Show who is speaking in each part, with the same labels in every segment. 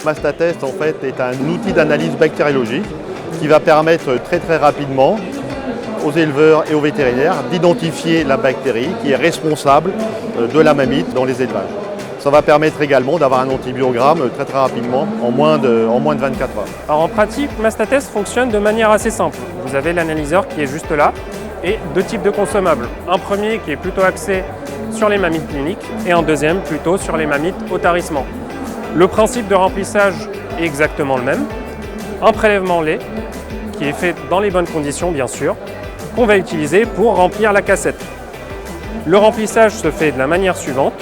Speaker 1: Mastatest en fait est un outil d'analyse bactériologique qui va permettre très rapidement aux éleveurs et aux vétérinaires d'identifier la bactérie qui est responsable de la mamite dans les élevages. Ça va permettre également d'avoir un antibiogramme très rapidement, en moins de 24 heures.
Speaker 2: Alors en pratique, Mastatest fonctionne de manière assez simple. Vous avez l'analyseur qui est juste là et deux types de consommables. Un premier qui est plutôt axé sur les mammites cliniques et un deuxième plutôt sur les mammites au tarissement. Le principe de remplissage est exactement le même. Un prélèvement lait qui est fait dans les bonnes conditions bien sûr, qu'on va utiliser pour remplir la cassette. Le remplissage se fait de la manière suivante.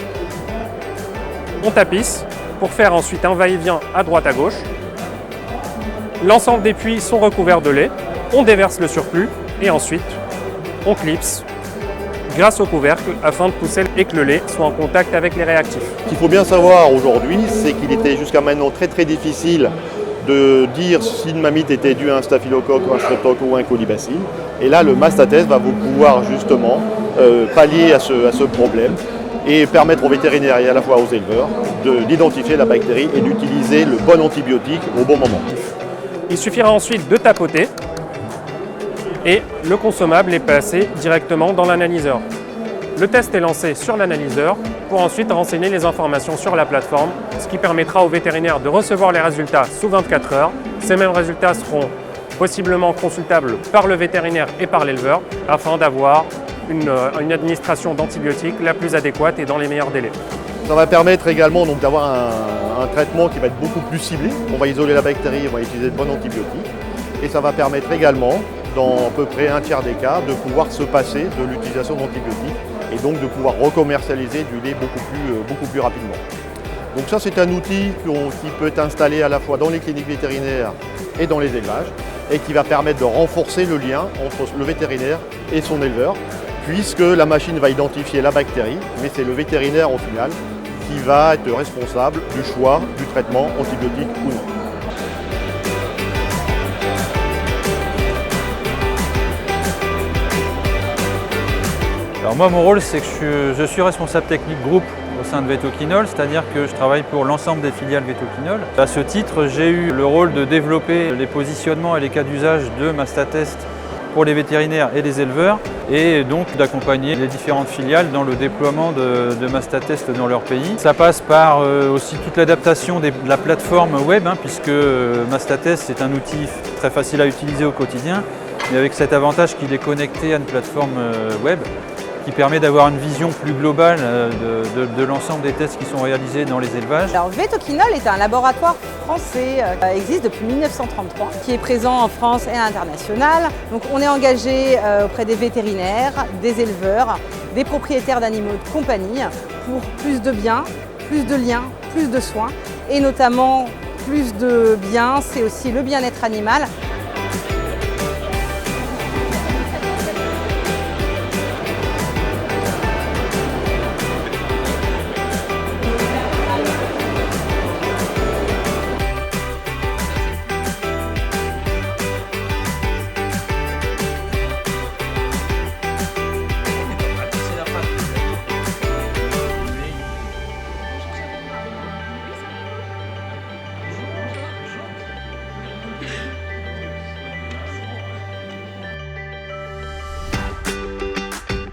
Speaker 2: On tapisse pour faire ensuite un va-et-vient à droite à gauche. L'ensemble des puits sont recouverts de lait. On déverse le surplus et ensuite on clipse grâce au couvercle afin de pousser et que le lait soit en contact avec les réactifs.
Speaker 1: Ce qu'il faut bien savoir aujourd'hui, c'est qu'il était jusqu'à maintenant très difficile de dire si une mamite était due à un staphylocoque, un streptocoque ou un colibacille. Et là, le Mastatest va vous pouvoir justement pallier à ce problème et permettre aux vétérinaires et à la fois aux éleveurs d'identifier la bactérie et d'utiliser le bon antibiotique au bon moment.
Speaker 2: Il suffira ensuite de tapoter et le consommable est passé directement dans l'analyseur. Le test est lancé sur l'analyseur pour ensuite renseigner les informations sur la plateforme, ce qui permettra aux vétérinaires de recevoir les résultats sous 24 heures. Ces mêmes résultats seront possiblement consultables par le vétérinaire et par l'éleveur afin d'avoir une administration d'antibiotiques la plus adéquate et dans les meilleurs délais.
Speaker 1: Ça va permettre également d'avoir un traitement qui va être beaucoup plus ciblé. On va isoler la bactérie, on va utiliser de bons antibiotiques. Et ça va permettre également, dans à peu près un tiers des cas, de pouvoir se passer de l'utilisation d'antibiotiques et donc de pouvoir recommercialiser du lait beaucoup plus rapidement. Donc ça, c'est un outil qui peut être installé à la fois dans les cliniques vétérinaires et dans les élevages et qui va permettre de renforcer le lien entre le vétérinaire et son éleveur, puisque la machine va identifier la bactérie, mais c'est le vétérinaire au final qui va être responsable du choix du traitement antibiotique ou non.
Speaker 3: Alors moi, mon rôle, c'est que je suis responsable technique groupe au sein de Vetoquinol, c'est-à-dire que je travaille pour l'ensemble des filiales Vetoquinol. À ce titre, j'ai eu le rôle de développer les positionnements et les cas d'usage de Mastatest pour les vétérinaires et les éleveurs, et donc d'accompagner les différentes filiales dans le déploiement de Mastatest dans leur pays. Ça passe par aussi toute l'adaptation de la plateforme web, puisque Mastatest est un outil très facile à utiliser au quotidien, mais avec cet avantage qu'il est connecté à une plateforme web qui permet d'avoir une vision plus globale de l'ensemble des tests qui sont réalisés dans les élevages.
Speaker 4: Alors Vetoquinol est un laboratoire français qui existe depuis 1933, qui est présent en France et à l'international. Donc on est engagé auprès des vétérinaires, des éleveurs, des propriétaires d'animaux de compagnie pour plus de biens, plus de liens, plus de soins et notamment plus de biens, c'est aussi le bien-être animal.